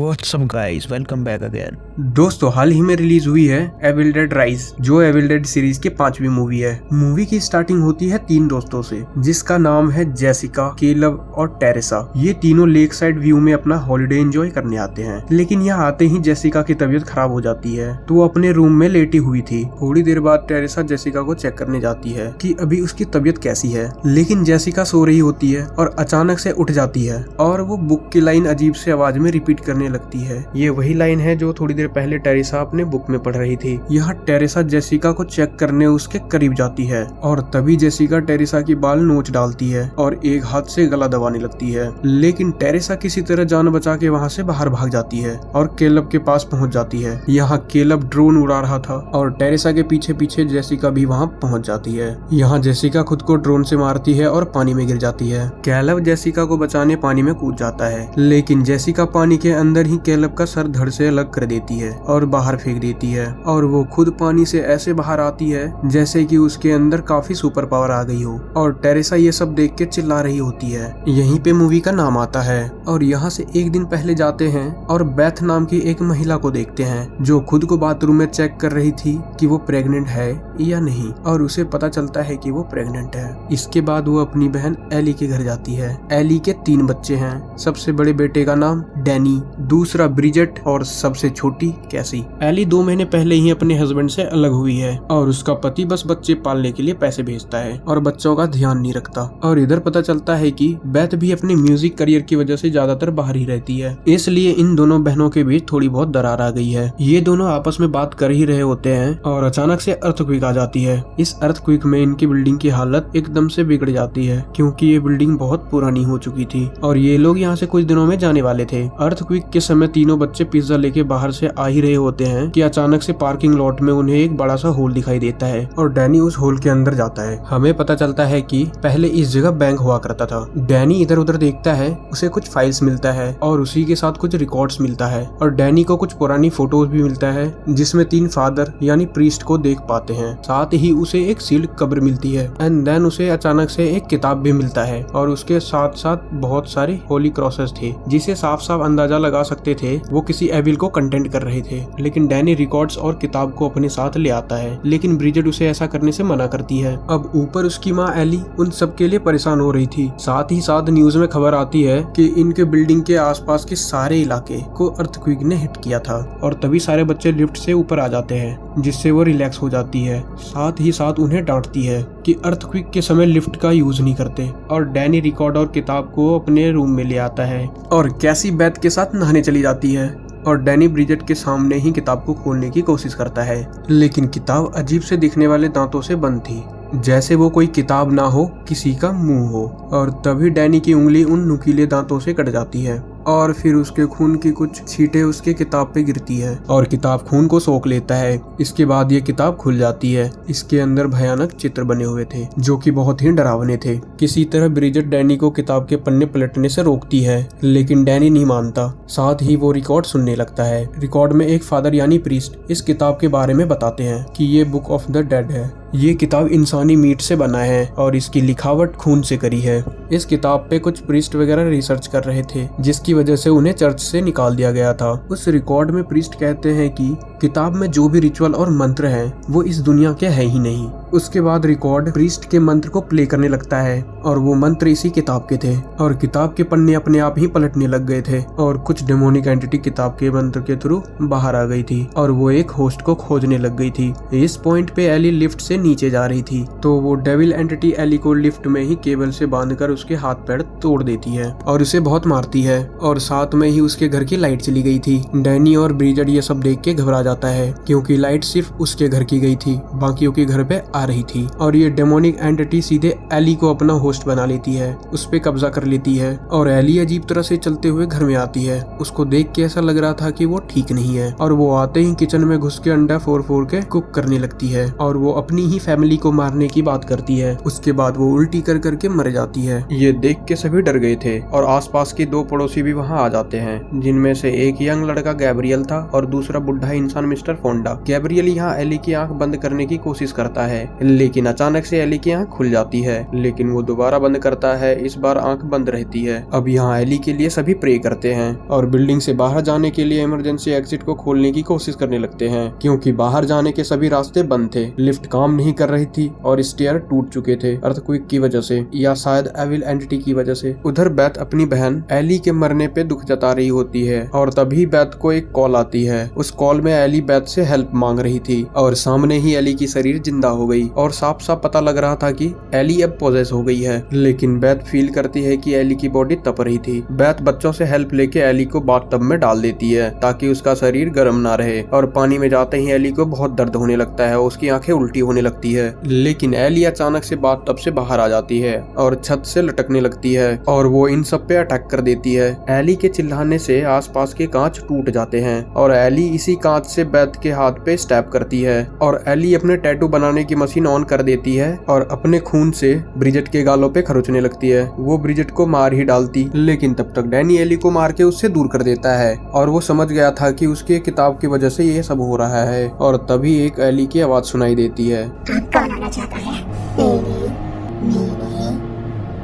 What's up guys, welcome back again। दोस्तों हाल ही में release हुई है एविल डेड राइज, जो एविल डेड सीरीज की 5वीं मूवी है। मूवी की स्टार्टिंग होती है 3 दोस्तों से, जिसका नाम है जेसिका, केलब और टेरेसा। ये तीनों लेक साइड व्यू में अपना हॉलिडे एंजॉय करने आते हैं, लेकिन यहाँ आते ही जेसिका की तबीयत खराब हो जाती है, तो वो अपने रूम में लेटी हुई थी। थोड़ी देर बाद टेरेसा जेसिका को चेक करने जाती है कि अभी उसकी तबीयत कैसी है, लेकिन जेसिका सो रही होती है और अचानक से उठ जाती है और वो बुक की लाइन अजीब से आवाज में रिपीट करने लगती है। ये वही लाइन है जो थोड़ी देर पहले टेरेसा अपने बुक में पढ़ रही थी। यहाँ टेरेसा जेसिका को चेक करने उसके करीब जाती है और तभी जेसिका टेरेसा की बाल नोच डालती है और एक हाथ से गला दबाने लगती है, लेकिन टेरेसा किसी तरह जान बचा के वहाँ से बाहर भाग जाती है और केलब के पास पहुँच जाती है। यहाँ केलब ड्रोन उड़ा रहा था और टेरेसा के पीछे पीछे जेसिका भी वहाँ पहुँच जाती है। यहाँ जेसिका खुद को ड्रोन से मारती है और पानी में गिर जाती है। केलब जेसिका को बचाने पानी में कूद जाता है, लेकिन जेसिका पानी के अंदर ही केलब का सर धड़ से अलग कर देती है और बाहर फेंक देती है और वो खुद पानी से ऐसे बाहर आती है जैसे कि उसके अंदर काफी सुपर पावर आ गई हो और टेरेसा ये सब देख के चिल्ला रही होती है। यहीं पे मूवी का नाम आता है और यहाँ से एक दिन पहले जाते हैं और बेथ नाम की एक महिला को देखते हैं जो खुद को बाथरूम में चेक कर रही थी कि वो प्रेग्नेंट है या नहीं, और उसे पता चलता है कि वो प्रेग्नेंट है। इसके बाद वो अपनी बहन एली के घर जाती है। एली के 3 बच्चे हैं। सबसे बड़े बेटे का नाम डैनी, दूसरा ब्रिजेट और सबसे छोटी कैसी। एली 2 महीने पहले ही अपने हस्बैंड से अलग हुई है और उसका पति बस बच्चे पालने के लिए पैसे भेजता है और बच्चों का ध्यान नहीं रखता। और इधर पता चलता है कि बेथ भी अपने म्यूजिक करियर की वजह से ज्यादातर बाहर ही रहती है, इसलिए इन दोनों बहनों के बीच थोड़ी बहुत दरार आ गई है। ये दोनों आपस में बात कर ही रहे होते हैं और अचानक से अर्थक्वेक आ जाती है। इस अर्थक्वेक में इनकी बिल्डिंग की हालत एकदम से बिगड़ जाती है, क्योंकि ये बिल्डिंग बहुत पुरानी हो चुकी थी और ये लोग यहाँ से कुछ दिनों में जाने वाले थे। अर्थक्वेक के समय तीनों बच्चे पिज्जा लेके बाहर से आ ही रहे होते हैं कि अचानक से पार्किंग लॉट में उन्हें एक बड़ा सा होल दिखाई देता है और डैनी उस होल के अंदर जाता है। हमें पता चलता है कि पहले इस जगह बैंक हुआ करता था। डैनी इधर उधर देखता है, उसे कुछ फाइल्स मिलता है और उसी के साथ कुछ रिकॉर्ड्स मिलता है और डैनी को कुछ पुरानी फोटोज भी मिलता है जिसमें 3 फादर यानी प्रीस्ट को देख पाते हैं। साथ ही उसे एक सील्ड कब्र मिलती है एंड देन उसे अचानक से एक किताब भी मिलता है और उसके साथ साथ बहुत सारे होली क्रॉसेस थे, जिसे साफ साफ अंदाजा लगा सकते थे वो किसी एविल को कंटेंट कर रहे थे। लेकिन डैनी रिकॉर्ड्स और किताब को अपने साथ ले आता है, लेकिन ब्रिजेट उसे ऐसा करने से मना करती है। अब ऊपर उसकी माँ एली उन सब के लिए परेशान हो रही थी। साथ ही साथ न्यूज में खबर आती है कि इनके बिल्डिंग के आसपास के सारे इलाके को अर्थक्वेक ने हिट किया था और तभी सारे बच्चे लिफ्ट से ऊपर आ जाते हैं, जिससे वो रिलैक्स हो जाती है। साथ ही साथ उन्हें डांटती है कि अर्थक्वेक के समय लिफ्ट का यूज नहीं करते और डैनी रिकॉर्ड और किताब को अपने रूम में ले आता है और कैसी बेथ के साथ नहाने चली जाती है और डैनी ब्रिजेट के सामने ही किताब को खोलने की कोशिश करता है, लेकिन किताब अजीब से दिखने वाले दांतों से बंद थी, जैसे वो कोई किताब ना हो किसी का मुंह हो। और तभी डैनी की उंगली उन नुकीले दांतों से कट जाती है और फिर उसके खून की कुछ छींटे उसके किताब पे गिरती है और किताब खून को सोख लेता है। इसके बाद ये किताब खुल जाती है। इसके अंदर भयानक चित्र बने हुए थे जो कि बहुत ही डरावने थे। किसी तरह ब्रिजेट डैनी को किताब के पन्ने पलटने से रोकती है, लेकिन डैनी नहीं मानता। साथ ही वो रिकॉर्ड सुनने लगता है। रिकॉर्ड में एक फादर यानी प्रीस्ट इस किताब के बारे में बताते हैं कि ये बुक ऑफ द डेड है। ये किताब इंसानी मीट से बना है और इसकी लिखावट खून से करी है। इस किताब पे कुछ प्रीस्ट वगैरह रिसर्च कर रहे थे, जिसकी वजह से उन्हें चर्च से निकाल दिया गया था। उस रिकॉर्ड में प्रीस्ट कहते हैं कि किताब में जो भी रिचुअल और मंत्र हैं वो इस दुनिया के है ही नहीं। उसके बाद रिकॉर्ड प्रीस्ट के मंत्र को प्ले करने लगता है और वो मंत्र इसी किताब के थे और किताब के पन्ने अपने आप ही पलटने लग गए थे और कुछ डेमोनिक एंटिटी किताब के मंत्र के थ्रू बाहर आ गई थी और वो एक होस्ट को खोजने लग गई थी। इस पॉइंट पे एली लिफ्ट से नीचे जा रही थी, तो वो डेविल एंटिटी एली को लिफ्ट में ही केबल से बांधकर उसके हाथ पैर तोड़ देती है और उसे बहुत मारती है और साथ में ही उसके घर की लाइट चली गई थी। डैनी और ब्रिजेट ये सब देख के घबरा जाता है, क्योंकि लाइट सिर्फ उसके घर की गई थी, बाकियों के घर पे आ रही थी। और ये डेमोनिक एंटिटी सीधे एली को अपना होस्ट बना लेती है, उस पे कब्जा कर लेती है और एली अजीब तरह से चलते हुए घर में आती है। उसको देख के ऐसा लग रहा था कि वो ठीक नहीं है और वो आते ही किचन में घुस के अंडा फोड़ फोड़ के कुक करने लगती है और वो अपनी ही फैमिली को मारने की बात करती है। उसके बाद वो उल्टी कर करके मर जाती है। ये देख के सभी डर गए थे और आसपास के 2 पड़ोसी भी वहाँ आ जाते हैं, जिनमें से एक यंग लड़का गैब्रियल था और दूसरा बुढ़ा इंसान मिस्टर फोंडा। गैब्रियल यहाँ एली की आंख बंद करने की कोशिश करता है, लेकिन अचानक से एली की आंख खुल जाती है, लेकिन वो दोबारा बंद करता है। इस बार आंख बंद रहती है। अब यहाँ एली के लिए सभी प्रे करते हैं और बिल्डिंग से बाहर जाने के लिए इमरजेंसी एग्जिट को खोलने की कोशिश करने लगते हैं, क्योंकि बाहर जाने के सभी रास्ते बंद थे। लिफ्ट काम नहीं कर रही थी और स्टेयर टूट चुके थे, अर्थक्वेक की वजह से या शायद एविल एंटिटी की वजह से। उधर बेथ अपनी बहन एली के मरने पे दुख जता रही होती है और तभी बेथ को एक कॉल आती है। उस कॉल में एली बेथ से हेल्प मांग रही थी और सामने ही एली की शरीर जिंदा हो गई और साफ साफ पता लग रहा था कि एली अब पोजेस हो गई है। लेकिन बेथ फील करती है कि एली की बॉडी तप रही थी। बेथ बच्चों से हेल्प लेके एली को बाथटब में डाल देती है ताकि उसका शरीर गर्म ना रहे और पानी में जाते ही एली को बहुत दर्द होने लगता है, उसकी आंखें उल्टी होने लगती है। लेकिन एली अचानक से बाथटब से बाहर आ जाती है और छत से लटकने लगती है और वो इन सब पे अटैक कर देती है। एली के चिल्लाने से आसपास के कांच टूट जाते हैं और एली इसी कांच से बेथ के हाथ पे स्टैब करती है और एली अपने टैटू बनाने की मशीन ऑन कर देती है और अपने खून से ब्रिजेट के गालों पे खरोचने लगती है। वो ब्रिजेट को मार ही डालती, लेकिन तब तक डैनी एली को मार के उससे दूर कर देता है और वो समझ गया था कि उसके किताब की वजह से ये सब हो रहा है। और तभी एक एली की आवाज सुनाई देती है, आप कौन आना चाहता है?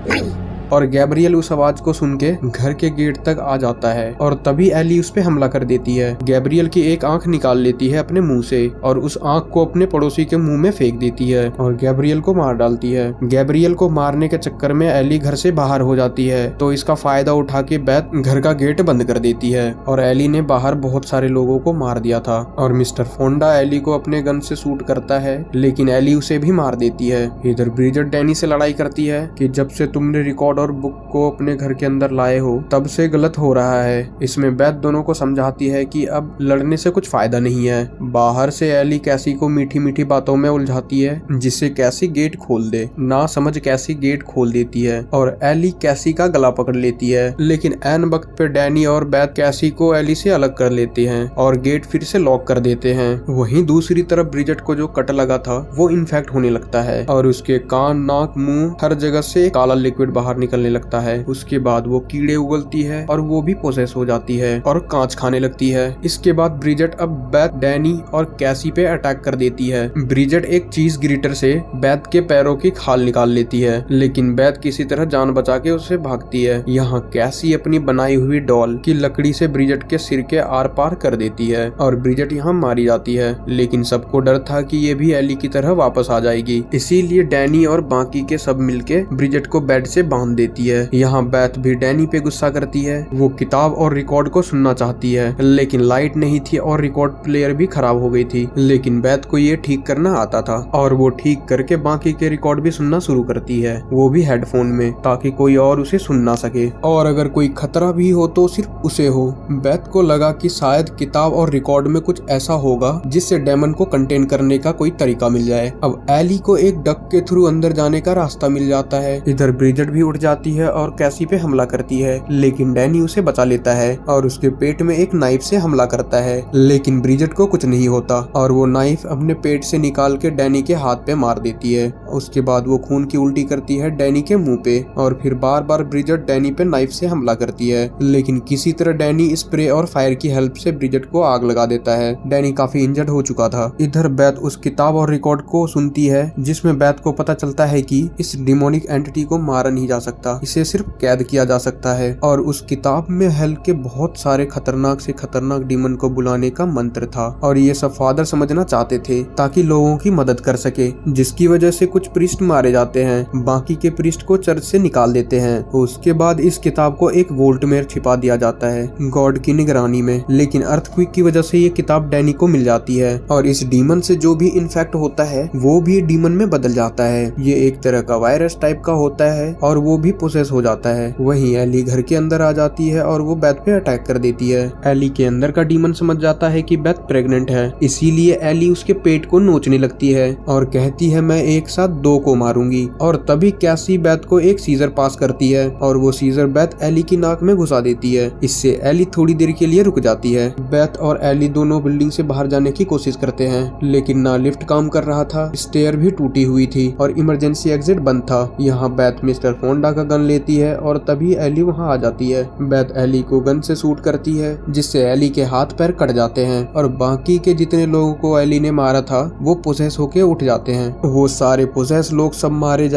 मेरी और गैब्रियल उस आवाज को सुन के घर के गेट तक आ जाता है और तभी एली उस पे हमला कर देती है। गैब्रियल की एक आंख निकाल लेती है अपने मुंह से और उस आंख को अपने पड़ोसी के मुंह में फेंक देती है और गैब्रियल को मार डालती है। गैब्रियल को मारने के चक्कर में एली घर से बाहर हो जाती है, तो इसका फायदा उठा के बेथ घर का गेट बंद कर देती है और एली ने बाहर बहुत सारे लोगों को मार दिया था। और मिस्टर फोंडा एली को अपने गन से शूट करता है, लेकिन एली उसे भी मार देती है। इधर ब्रिजेट डैनी से लड़ाई करती है कि जब से तुमने रिकॉर्ड और बुक को अपने घर के अंदर लाए हो तब से गलत हो रहा है। इसमें बेथ दोनों को समझाती है कि अब लड़ने से कुछ फायदा नहीं है। बाहर से एली कैसी को मीठी मीठी बातों में उलझाती है जिससे कैसी गेट खोल दे। ना समझ कैसी गेट खोल देती है और एली कैसी का गला पकड़ लेती है, लेकिन एन वक्त पे डैनी और बेथ कैसी को एली से अलग कर लेते हैं और गेट फिर से लॉक कर देते हैं। वहीं दूसरी तरफ ब्रिजेट को जो कट लगा था वो इन्फेक्ट होने लगता है और उसके कान, नाक, मुंह हर जगह से काला लिक्विड बाहर निकलने लगता है। उसके बाद वो कीड़े उगलती है और वो भी पोसेस हो जाती है और कांच खाने लगती है। इसके बाद ब्रिजेट अब बेथ, डैनी और कैसी पे अटैक कर देती है। ब्रिजेट एक चीज ग्रीटर से बेथ के पैरों की खाल निकाल लेती है, लेकिन बेथ किसी तरह जान बचा के उससे भागती है। यहाँ कैसी अपनी बनाई हुई डॉल की लकड़ी से ब्रिजेट के सिर के आर पार कर देती है और ब्रिजेट यहाँ मारी जाती है। लेकिन सबको डर था कि ये भी एली की तरह वापस आ जाएगी, इसीलिए डैनी और बाकी के सब मिलके ब्रिजेट को बेड से बांध देती है। यहाँ बेथ भी डैनी पे गुस्सा करती है। वो किताब और रिकॉर्ड को सुनना चाहती है, लेकिन लाइट नहीं थी और रिकॉर्ड प्लेयर भी खराब हो गई थी। लेकिन बेथ को ये ठीक करना आता था और वो ठीक करके बाकी के रिकॉर्ड भी सुनना शुरू करती है, वो भी हेडफोन में, ताकि कोई और उसे सुन ना सके और अगर कोई खतरा भी हो तो सिर्फ उसे हो। बेथ को लगा कि शायद किताब और रिकॉर्ड में कुछ ऐसा होगा जिससे डेमन को कंटेन करने का कोई तरीका मिल जाए। अब एली को एक डक के थ्रू अंदर जाने का रास्ता मिल जाता है। इधर ब्रिजेट भी उठ जाती है और कैसी पे हमला करती है, लेकिन डैनी उसे बचा लेता है और उसके पेट में एक नाइफ से हमला करता है। लेकिन ब्रिजेट को कुछ नहीं होता और वो नाइफ अपने पेट से निकाल के डैनी के हाथ पे मार देती है। उसके बाद वो खून की उल्टी करती है डैनी के मुंह पे और फिर बार बार ब्रिजेट डैनी पे नाइफ से हमला करती है, लेकिन किसी तरह डैनी स्प्रे और फायर की हेल्प से ब्रिजेट को आग लगा देता है। डैनी काफी इंजर्ड हो चुका था। इधर बेथ उस किताब और रिकॉर्ड को सुनती है जिसमें बेथ को पता चलता है कि इस डिमोनिक एंटिटी को मारा नहीं जा सकता, इसे सिर्फ कैद किया जा सकता है। और उस किताब में हेल के बहुत सारे खतरनाक से खतरनाक डीमन को बुलाने का मंत्र था और ये सब फादर समझना चाहते थे ताकि लोगों की मदद कर सके, जिसकी वजह से कुछ प्रीस्ट मारे जाते हैं, बाकी के प्रीस्ट को चर्च से निकाल देते हैं। उसके बाद इस किताब को एक वोल्ट में छिपा दिया जाता है गॉड की निगरानी में, लेकिन अर्थक्वेक की वजह से ये किताब डैनी को मिल जाती है और इस डीमन से जो भी इन्फेक्ट होता है वो भी डीमन में बदल जाता है। ये एक तरह का वायरस टाइप का होता है और वो भी पोसेस हो जाता है। वहीं एली घर के अंदर आ जाती है और वो बेथ पे अटैक कर देती है। एली के अंदर का डीमन समझ जाता है कि बेथ प्रेग्नेंट है, इसीलिए एली उसके पेट को नोचने लगती है और कहती है मैं एक साथ 2 को मारूंगी। और तभी कैसी बेथ को एक सीजर पास करती है और वो सीजर बेथ एली की नाक में घुसा देती है। इससे एली थोड़ी देर के लिए रुक जाती है। बेथ और एली दोनों बिल्डिंग से बाहर जाने की कोशिश करते हैं, लेकिन ना लिफ्ट काम कर रहा था, स्टेयर भी टूटी हुई थी और इमरजेंसी एग्जिट बंद था। यहाँ बेथ मिस्टर फोंडा का गन लेती है और तभी एली वहाँ आ जाती है। बेथ एली को गन से शूट करती है जिससे एली के हाथ पैर कट जाते हैं और बाकी के जितने लोगों को एली ने मारा था वो पोसेस होके उठ जाते हैं। वो सारे पोसेस लोग सब मारे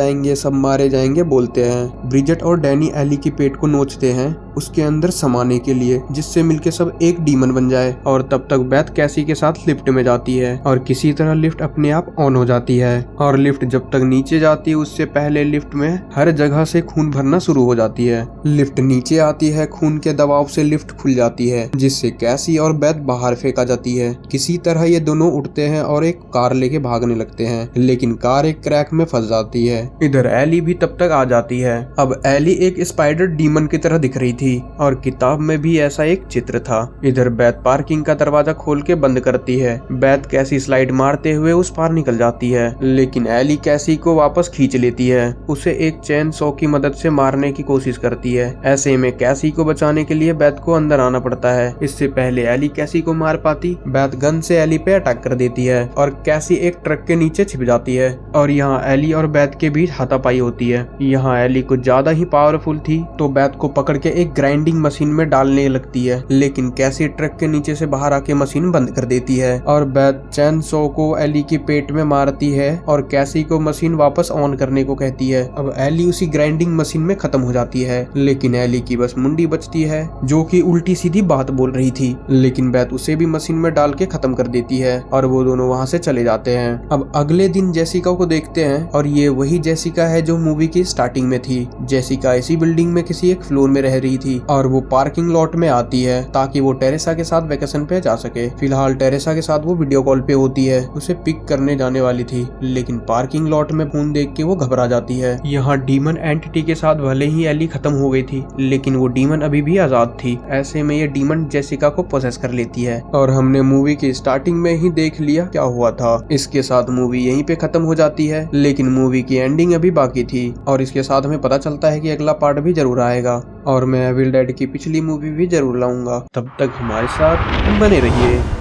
जाएंगे बोलते हैं। ब्रिजेट और डैनी एली के पेट को नोचते हैं उसके अंदर समाने के लिए जिससे मिलके सब एक डीमन बन जाए। और तब तक बेथ कैसी के साथ लिफ्ट में जाती है और किसी तरह लिफ्ट अपने आप ऑन हो जाती है और लिफ्ट जब तक नीचे जाती है उससे पहले लिफ्ट में हर जगह से खून भरना शुरू हो जाती है। लिफ्ट नीचे आती है, खून के दबाव से लिफ्ट खुल जाती है जिससे कैसी और बेथ बाहर फेंका जाती है। किसी तरह ये दोनों उठते हैं और एक कार लेके भागने लगते हैं लेकिन कार एक क्रैक में फंस जाती है। इधर एली भी तब तक आ जाती है। अब एली एक स्पाइडर डीमन की तरह दिख रही थी और किताब में भी ऐसा एक चित्र था। इधर बेथ पार्किंग का दरवाजा खोल के बंद करती है। बेथ कैसी स्लाइड मारते हुए उस पार निकल जाती है लेकिन एली कैसी को वापस खींच लेती है। उसे एक चेन सॉ की मदद से मारने की कोशिश करती है। ऐसे में कैसी को बचाने के लिए बेथ को अंदर आना पड़ता है। इससे पहले एली कैसी को मार पाती बेथ गन से एली पे अटैक कर देती है और कैसी एक ट्रक के नीचे छिप जाती है और यहाँ एली और बेथ के बीच हाथापाई होती है। यहाँ एली कुछ ज्यादा ही पावरफुल थी तो बेथ को पकड़ के एक ग्राइंडिंग मशीन में डालने लगती है लेकिन कैसी ट्रक के नीचे से बाहर आके मशीन बंद कर देती है और बेथ चैन सॉ को एली के पेट में मारती है और कैसी को मशीन वापस ऑन करने को कहती है। अब एली उसी ग्राइंडिंग मशीन में खत्म हो जाती है लेकिन एली की बस मुंडी बचती है जो कि उल्टी सीधी बात बोल रही थी लेकिन बेथ उसे भी मशीन में डाल के खत्म कर देती है और वो दोनों वहाँ से चले जाते हैं। अब अगले दिन जेसिका को देखते हैं और ये वही जेसिका है जो मूवी की स्टार्टिंग में थी। जेसिका इसी बिल्डिंग में किसी एक फ्लोर में रह रही थी और वो पार्किंग लॉट में आती है ताकि वो टेरेसा के साथ वेकेशन पे जा सके। फिलहाल टेरेसा के साथ वो वीडियो कॉल पे होती है, उसे पिक करने जाने वाली थी लेकिन पार्किंग लॉट में खून देख के वो घबरा जाती है। यहाँ डीमन एंटिटी के साथ भले ही एली खत्म हो गई थी लेकिन वो डीमन अभी भी आजाद थी। ऐसे में ये डीमन जेसिका को पोसेस कर लेती है और हमने मूवी की स्टार्टिंग में ही देख लिया क्या हुआ था। इसके साथ मूवी यहीं पे खत्म हो जाती है लेकिन मूवी की एंडिंग अभी बाकी थी और इसके साथ हमें पता चलता है कि अगला पार्ट भी जरूर आएगा और मैं एविल डेड की पिछली मूवी भी जरूर लाऊंगा। तब तक हमारे साथ बने रहिए।